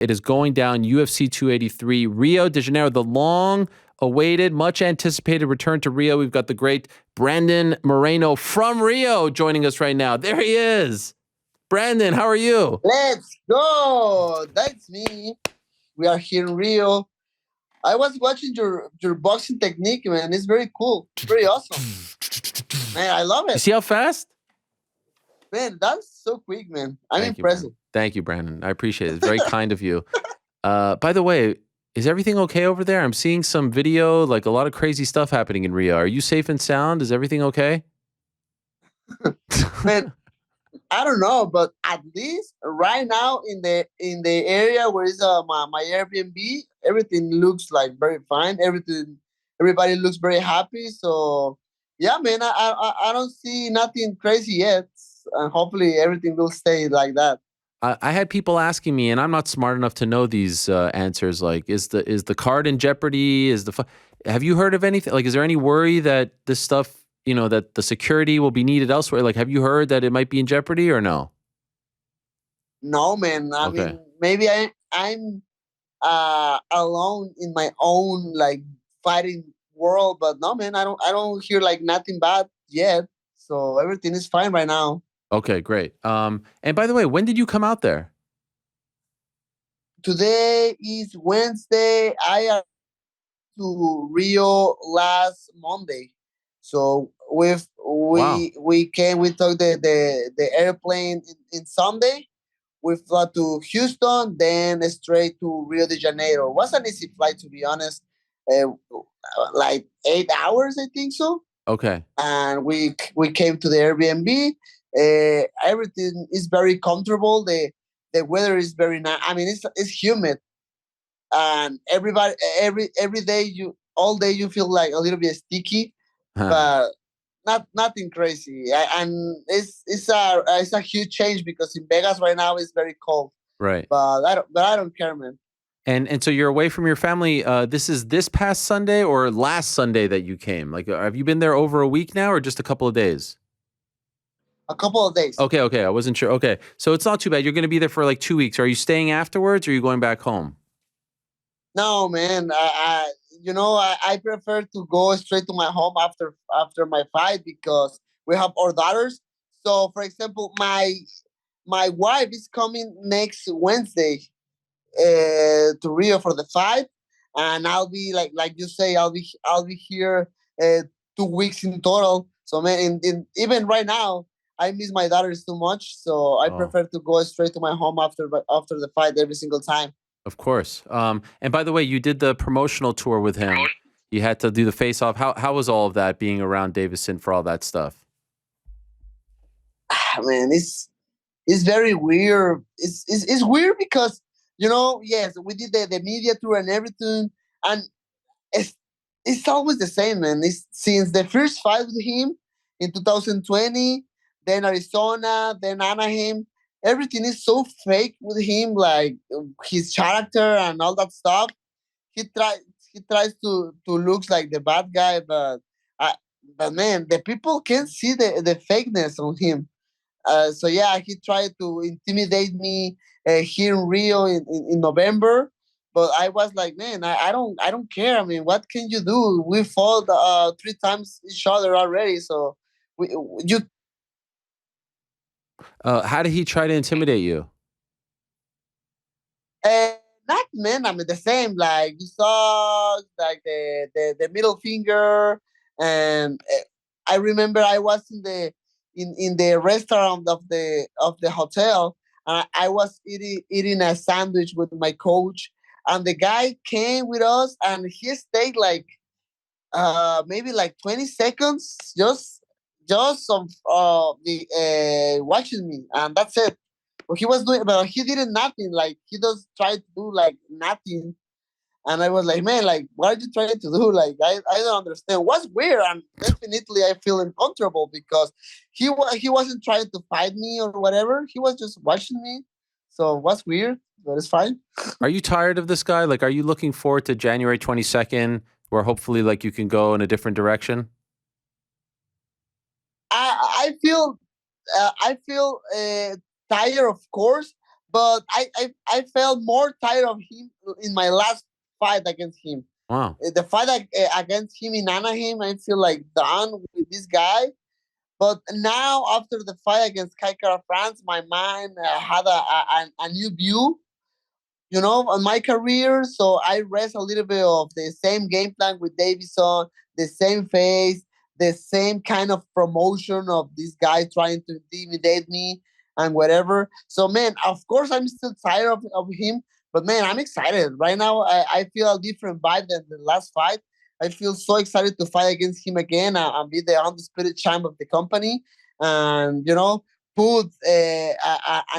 It is going down UFC 283, Rio de Janeiro, the long-awaited, much-anticipated return to Rio. We've got the great Brandon Moreno from Rio joining us right now. There he is. Brandon, how are you? Let's go. That's me. We are here in Rio. I was watching your boxing technique, man. It's very cool. It's very awesome. Man, I love You it. see how fast? Man, that's so quick, man. I'm Thank you, impressed. man. Thank you, Brandon. I appreciate it. It's very kind of you. By the way, is everything okay over there? I'm seeing some video, like a lot of crazy stuff happening in Rio. Are you safe and sound? Is everything okay? Man, I don't know, but at least right now in the area where is my Airbnb, everything looks like very fine. Everybody looks very happy. So yeah, man, I don't see nothing crazy yet, and hopefully everything will stay like that. I had people asking me, and I'm not smart enough to know these answers. Like, is the card in jeopardy? Have you heard of anything? Like, is there any worry that this stuff, that the security will be needed elsewhere? Like, have you heard that it might be in jeopardy or no? No, man. I Okay. mean, maybe I'm alone in my own like fighting world, but no, man. I don't hear like nothing bad yet. So everything is fine right now. Okay, great. And by the way, when did you come out there? Today is Wednesday. I arrived to Rio last Monday. So Wow. we came. We took the airplane in Sunday. We flew to Houston, then straight to Rio de Janeiro. It was an easy flight, to be honest. Uh, like 8 hours, I think so. Okay. And we came to the Airbnb. Everything is very comfortable. The weather is very nice. I mean, it's humid, and every day all day you feel like a little bit sticky, but nothing crazy. And it's a huge change because in Vegas right now it's very cold. Right. But I don't care, man. And so you're away from your family. This is this past Sunday or last Sunday that you came? Like, have you been there over a week now or just a couple of days? A couple of days. Okay. I wasn't sure. Okay. So it's not too bad. You're going to be there for like 2 weeks. Are you staying afterwards or are you going back home? No, man. I prefer to go straight to my home after my fight because we have our daughters. So, for example, my wife is coming next Wednesday to Rio for the fight, and I'll be like you say, I'll be here 2 weeks in total. So, man, even right now, I miss my daughters too much. So I Oh, prefer to go straight to my home after the fight every single time. of course. And by the way, you did the promotional tour with him. You had to do the face off. How was all of that being around Deiveson for all that stuff? Man, it's very weird. It's weird because yes, we did the media tour and everything, and it's it's always the same, man. It's since the first fight with him in 2020, then Arizona, then Anaheim. Everything is so fake with him, like his character and all that stuff. He tries he tries to look like the bad guy, uh, but man, the people can see the fakeness on him. So yeah, he tried to intimidate me here in Rio in November, but I was like, man, I don't care. I mean, what can you do? We fought 3 times each other already, so we you How did he try to intimidate you? uh, not man. I mean, the same. Like you saw, like the middle finger, and I remember I was in the restaurant of the hotel. I was eating a sandwich with my coach, and the guy came with us, and he stayed like maybe like 20 seconds, just of the watching me, and that's it. But he was doing, but he didn't nothing. Like he just tried to do like nothing, and I was like, man, like, what are you trying to do? Like, I don't understand. What's weird? And definitely I feel uncomfortable because he wasn't trying to fight me or whatever. He was just watching me. So what's weird? But it's fine. Are you tired of this guy? Like, are you looking forward to January 22nd, where hopefully, like, you can go in a different direction? I feel tired, of course, but I felt more tired of him in my last fight against him. Wow. The fight against him in Anaheim, I feel like done with this guy. But now, after the fight against Kai Kara France, my mind had a new view, on my career. So I rest a little bit of the same game plan with Deiveson, the same face, the same kind of promotion of this guy trying to intimidate me and whatever. So, man, of course, I'm still tired of him, but man, I'm excited. Right now, I feel a different vibe than the last fight. I feel so excited to fight against him again and be the undisputed champ of the company. And, put a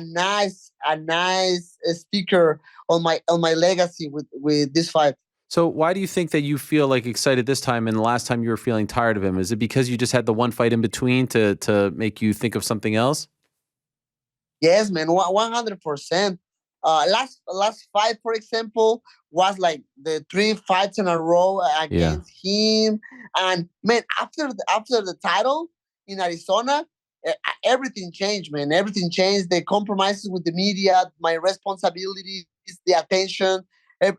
nice speaker on my legacy with this fight. So why do you think that you feel like excited this time and the last time you were feeling tired of him? Is it because you just had the one fight in between to make you think of something else? Yes, man, 100%. Last fight, for example, was like the 3 fights in a row Yeah. against him, and man, after the title in Arizona, everything changed, man. Everything changed. The compromises with the media, my responsibilities, the attention.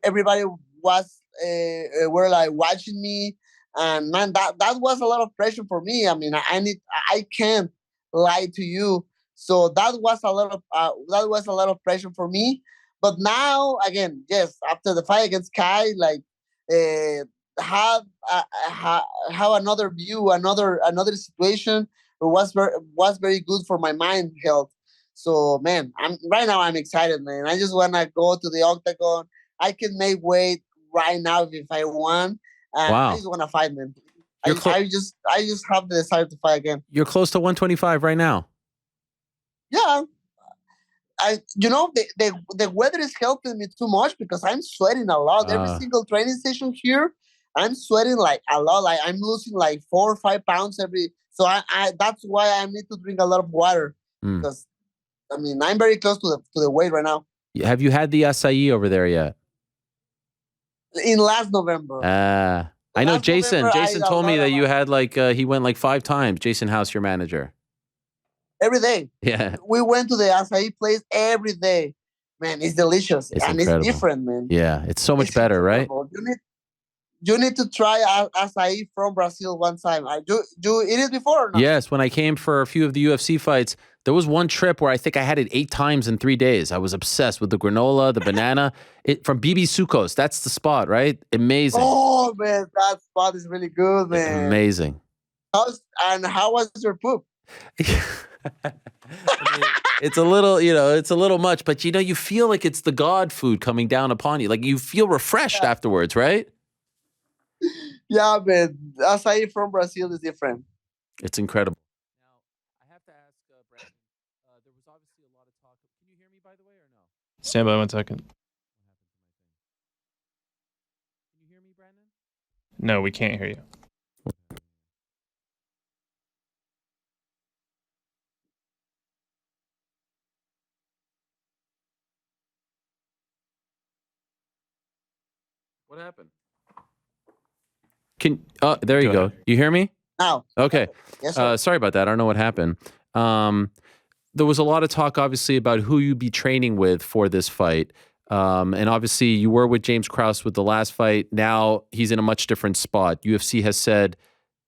Everybody were like watching me, and man, that was a lot of pressure for me. I mean, I can't lie to you, so that was a lot of pressure for me. But now again, yes, after the fight against Kai, like uh, have another view, another situation. It was very good for my mind health. So man, I'm excited, man. I just wanna go to the octagon. I can make weight right now if I want, and I Wow. just wanna fight, man. You're I just have the desire to fight again. you're close to 125 right now. Yeah, the weather is helping me too much because I'm sweating a lot. Every Uh, single training session here, I'm sweating like a lot. Like I'm losing like 4 or 5 pounds every. So I that's why I need to drink a lot of water mm. because I mean I'm very close to the weight right now. Have you had the acai over there yet? In last November, I know last November Jason. I ate Jason a told me lot that of you had acai like he went like 5 times. Jason House, your manager. every day. Yeah, We went to the acai place every day. Man, it's delicious it's and it's incredible. different, man. Yeah, it's so much It's better, right? incredible. You need to try acai from Brazil one time. Do eat it before or not? Yes, when I came for a few of the UFC fights, there was one trip where I think I had it 8 times in 3 days. I was obsessed with the granola, the banana. It from BB Sukos. That's the spot, right? Amazing. Oh man, that spot is really good, man. Amazing. How was your poop? I mean, it's a little, it's a little much, but you feel like it's the God food coming down upon you. Like you feel refreshed Yeah, afterwards, right? yeah, man. Acai from Brazil is different. It's incredible. Now, I have to ask Brandon. There was obviously a lot of talk. Can you hear me, by the way, or no? Stand by 1 second. What happened to my thing? Can you hear me, Brandon? No, we can't hear you. What happened? There you Go go. ahead. You hear me? Now, Okay. yes, sir. Sorry about that. I don't know what happened. There was a lot of talk, obviously, about who you'd be training with for this fight. And obviously, you were with James Krause with the last fight. Now he's in a much different spot. UFC has said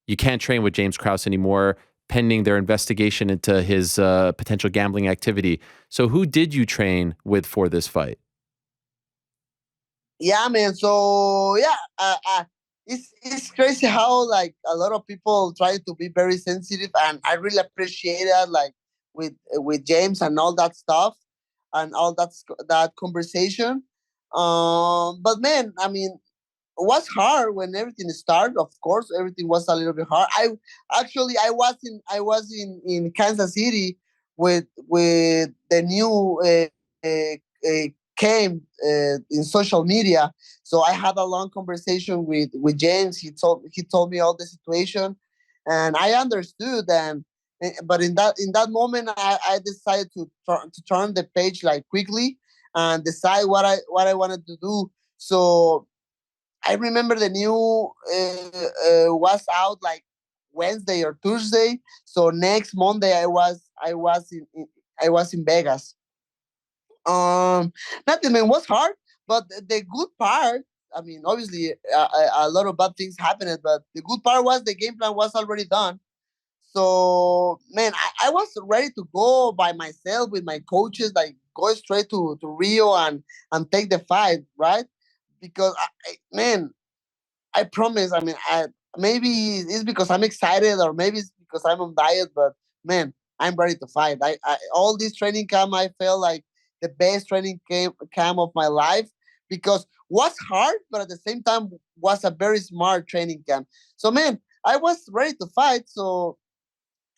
you can't train with James Krause anymore, pending their investigation into his potential gambling activity. So, who did you train with for this fight? Yeah, man. So yeah, it's crazy how like a lot of people try to be very sensitive, and I really appreciate that. Like with James and all that stuff, and all that conversation. But man, I mean, it was hard when everything started. Of course, everything was a little bit hard. I was in Kansas City with the new came in social media. So I had a long conversation with James. He told me all the situation, and I understood. And but in that moment, I decided to turn the page like quickly and decide what I wanted to do. So I remember the new was out like Wednesday or Tuesday. So next Monday I was in Vegas. Nothing, man, was hard, but the good part, I mean, obviously, a lot of bad things happened, but the good part was the game plan was already done. So, man, I was ready to go by myself with my coaches, like go straight to Rio and take the fight, right? Because, man, I promise. I mean, maybe it's because I'm excited, or maybe it's because I'm on diet. But man, I'm ready to fight. I all this training camp, I felt like the best training camp of my life because was hard, but at the same time was a very smart training camp. So man, I was ready to fight. So,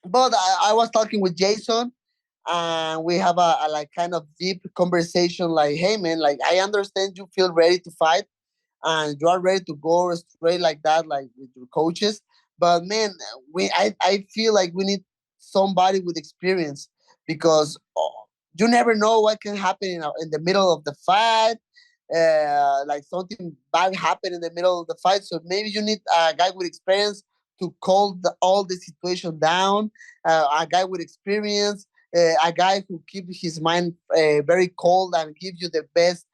but I was talking with Jason, and we have a like kind of deep conversation. Like, hey man, like I understand you feel ready to fight and you are ready to go straight like that, like with your coaches. But man, I feel like we need somebody with experience because you never know what can happen in the middle of the fight. Like something bad happened in the middle of the fight, so maybe you need a guy with experience to calm all the situation down. A guy with experience, a guy who keeps his mind very cold and give you the best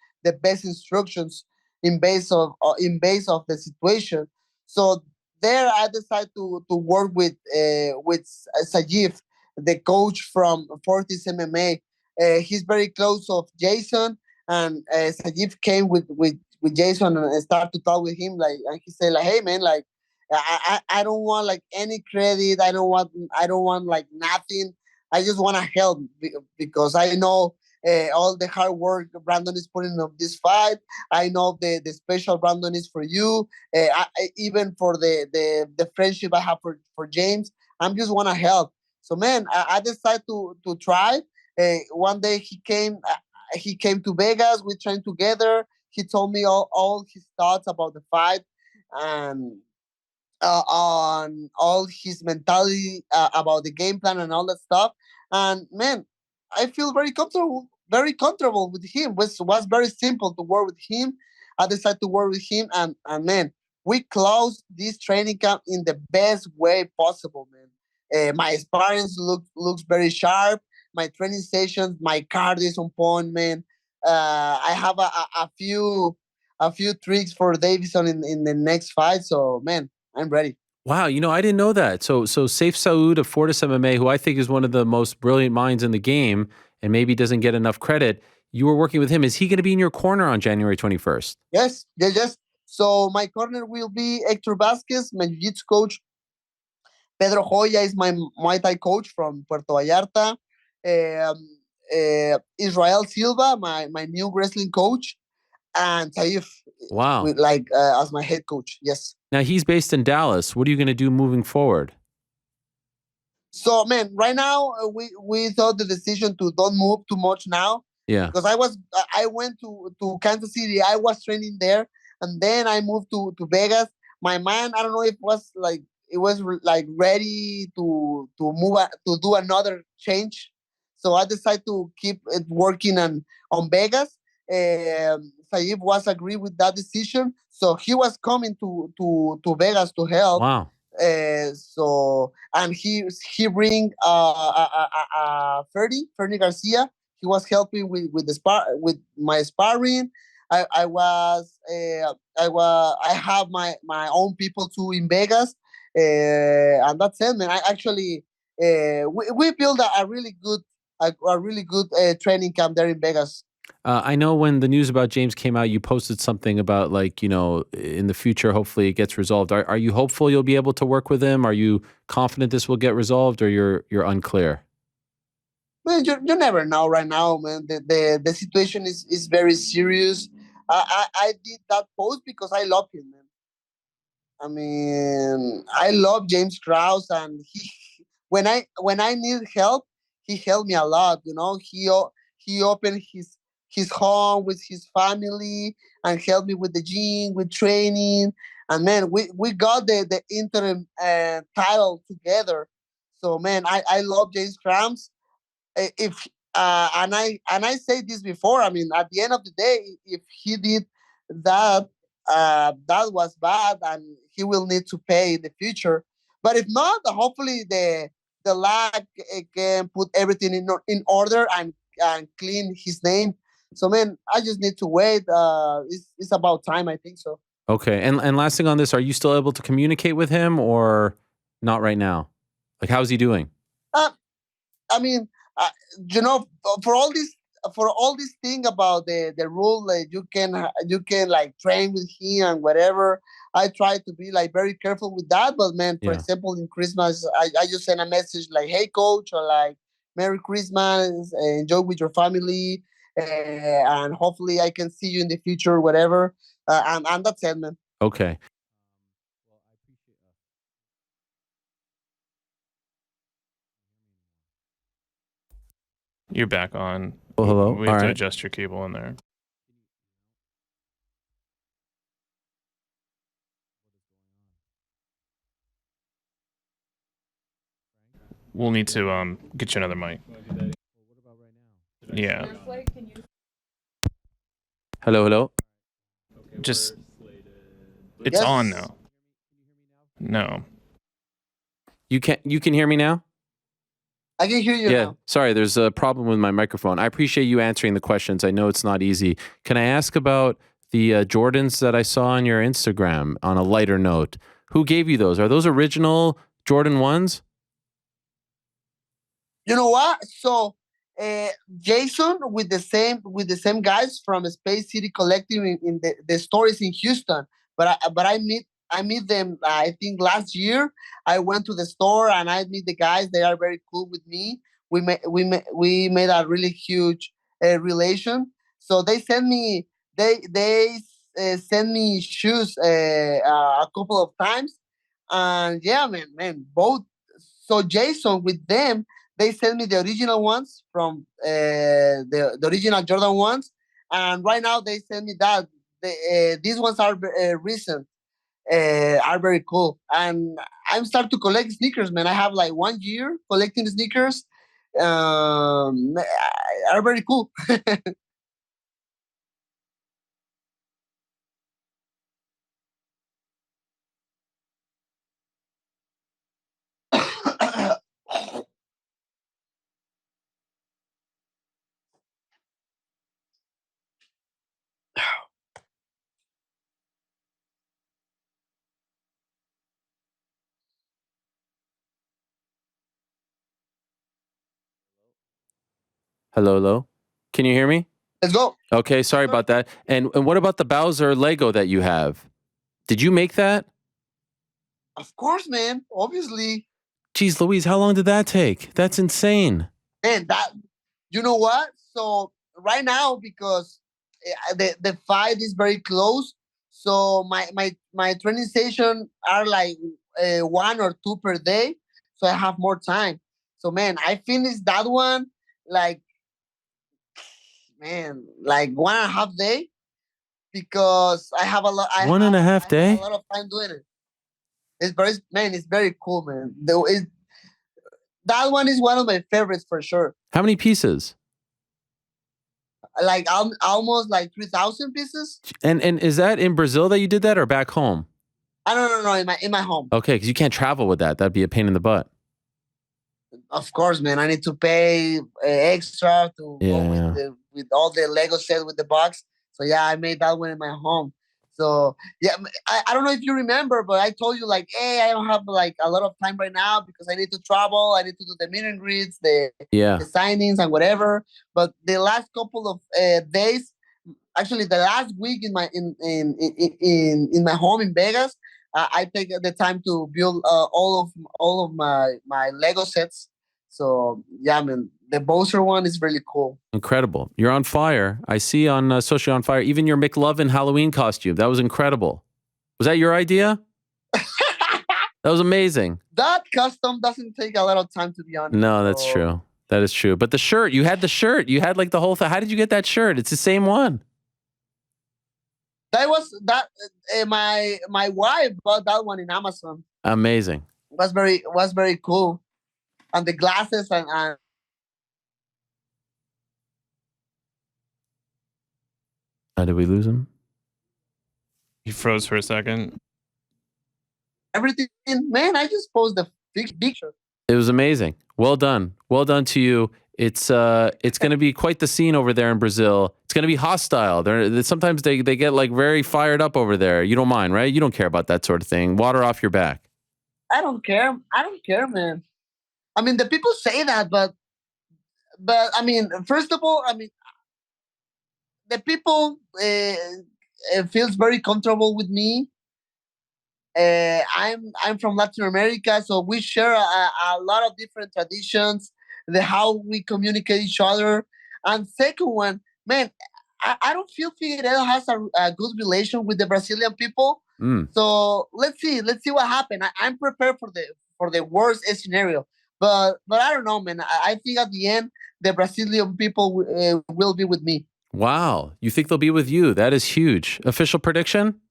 instructions in base of the situation. So there, I decided to work with Sajif, the coach from Fortis MMA. He's very close of Jason, and Sajif came with Jason and started to talk with him. Like, and he said, like, "Hey man, like, I don't want like any credit. I don't want like nothing. I just want to help because I know all the hard work Brandon is putting on this fight. I know the special Brandon is for you. Even for the friendship I have for James. I'm just want to help. So man, I decided to try. One day he came to Vegas. We trained together. He told me all his thoughts about the fight and on all his mentality about the game plan and all that stuff. And man, I feel very comfortable with him. Was very simple to work with him. I decided to work with him, and man, we closed this training camp in the best way possible, man. My sparring looks very sharp. My training sessions, my cardio is on point, man. I have a few tricks for Davison in the next fight. So man, I'm ready. Wow, I didn't know that. So Saif Saud of Fortis MMA, who I think is one of the most brilliant minds in the game and maybe doesn't get enough credit, you were working with him. Is he going to be in your corner on January 21st? Yes, yes, yes. So my corner will be Hector Vasquez, my jiu-jitsu coach. Pedro Joya is my Muay Thai coach from Puerto Vallarta. Israel Silva, my new wrestling coach, and Taif, Wow. as my head coach. Yes. Now he's based in Dallas. What are you going to do moving forward? So man, right now we thought the decision to don't move too much now Yeah. because I went to Kansas City. I was training there, and then I moved to Vegas. My mind, I don't know if it was like ready to move to do another change. So I decided to keep it working on Vegas. Saib was agree with that decision, so he was coming to Vegas to help. Wow. So and he bring Ferdy Garcia. He was helping with the with my sparring. I have my own people too in Vegas, and that's it, man. I actually we built a really good a really good training camp there in Vegas. I know when the news about James came out, you posted something about like, in the future, hopefully it gets resolved. Are you hopeful you'll be able to work with him? Are you confident this will get resolved, or you're unclear? Man, you never know right now, man. The situation is very serious. I did that post because I love him, man. I mean, I love James Krause, and when I need help, he helped me a lot. He opened his home with his family and helped me with the gym, with training. And man, we got the interim title together. So man, I love James Krause. If and I say this before. I mean, at the end of the day, if he did that, that was bad, and he will need to pay in the future. But if not, hopefully the lag can put everything in order and clean his name So man, I just need to wait. It's about time, I think so. Okay. And last thing on this, are you still able to communicate with him or not right now? Like, how's he doing? Uh, I mean, uh, you know, for all this thing about the rule that you can like train with him and whatever. I try to be like very careful with that. But man, for Yeah. example, in Christmas, I just send a message like, "Hey, coach," or like, "Merry Christmas, enjoy with your family, and hopefully I can see you in the future, whatever." And that's it, man. Okay. You're back on. Oh, hello. We have All to right. adjust your cable in there. We'll need to get you another mic. Yeah. Hello, hello. Just it's Yes. on now. No. You can hear me now? I can hear you Yeah. now. Sorry, there's a problem with my microphone. I appreciate you answering the questions. I know it's not easy. Can I ask about the Jordans that I saw on your Instagram on a lighter note? Who gave you those? Are those original Jordan 1s? You know what? So uh, Jason with the same guys from Space City Collective in the stores in Houston. But I meet them. I think last year I went to the store and I meet the guys. They are very cool with me. We made a really huge relation. So they send me send me shoes a couple of times, and yeah, man, both. So Jason with them, they sent me the original ones from the original Jordan ones, and right now they send me that. These ones are recent, are very cool, and I'm starting to collect sneakers, man. I have like 1 year collecting sneakers. Are very cool. Hello, hello. Can you hear me? Let's go. Okay, sorry about that. And what about the Bowser Lego that you have? Did you make that? Of course, man. Obviously, Geez, Louise, how long did that take? That's insane. man. That you know what? So right now, because the fight is very close, so my training session are like 1 or 2 per day, so I have more time. So man, I finished that one like man, like 1.5 day because I have a lot. One and a half I have a day? lot of time doing it. It's very man. It's very cool, man. That one is one of my favorites for sure. How many pieces? Like almost like 3,000 pieces. And is that in Brazil that you did that or back home? I don't know in my home. Okay, because you can't travel with that. That'd be a pain in the butt. Of course, man. I need to pay extra to go Yeah. with all the Lego set with the box. So yeah, I made that one in my home. So yeah, I don't know if you remember, but I told you like, hey, I don't have like a lot of time right now because I need to travel. I need to do the meet and greets, Yeah. the signings and whatever. But the last couple of days, actually the last week in in my home in Vegas, I take the time to build all of my Lego sets. So yeah, man, the Bowser one is really cool. Incredible. You're on fire. I see on social on fire. Even your McLovin Halloween costume. That was incredible. Was that your idea? That was amazing. That custom doesn't take a lot of time, to be honest. No, that's So true. That is true. But the shirt, you had the shirt. You had like the whole thing. How did you get that shirt? It's the same one. that was that my wife bought that one in Amazon. Amazing. Was very cool, and the glasses and Did we lose him? He froze for a second. everything. Man, I just posted the big picture. It was amazing. Well done. Well done to you. It's going to be quite the scene over there in Brazil. It's going to be hostile. Sometimes they get like very fired up over there. You don't mind, right? You don't care about that sort of thing. Water off your back. I don't care. I don't care, man. I mean, the people say that, but I mean, first of all, I mean, the people feels very comfortable with me. I'm from Latin America, so we share a lot of different traditions, the how we communicate each other. And second one, man, I don't feel Figueiredo has a good relation with the Brazilian people. So let's see what happens. I'm prepared for the worst scenario, but I don't know, man. I think at the end the Brazilian people will be with me. Wow, you think they'll be with you? That is huge. Official prediction?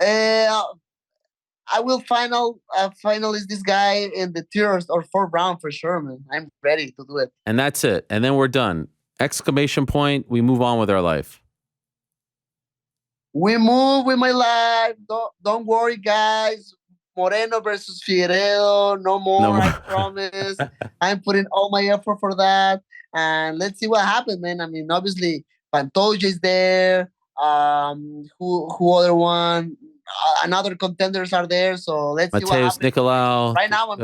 I will finalist this guy in the third or fourth round for sure, man. I'm ready to do it. And that's it. And then we're done. Exclamation point. We move on with our life. We move with my life. Don't worry, guys. Moreno versus Figueiredo. No more. I promise. I'm putting all my effort for that. And let's see what happens, man. I mean, obviously, Pantoja is there. Who other one? Another contenders are there. So let's see what happens. Nicolau. Right now,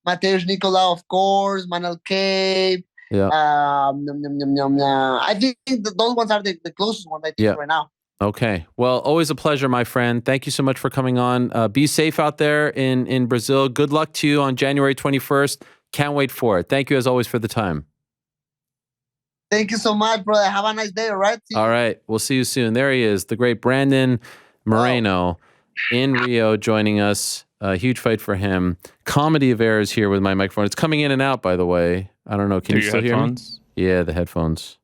Mateus Nicolau, of course. Manuel Cape. Yeah. I think those ones are the closest ones I think right now. Okay. Well, always a pleasure, my friend. Thank you so much for coming on. Be safe out there in Brazil. Good luck to you on January 21st. Can't wait for it. Thank you as always for the time. Thank you so much, brother. Have a nice day, all right? All right. We'll see you soon. There he is, the great Brandon Moreno in Rio joining us. A huge fight for him. Comedy of errors here with my microphone. It's coming in and out, by the way. I don't know. Can you still hear me? Yeah, the headphones.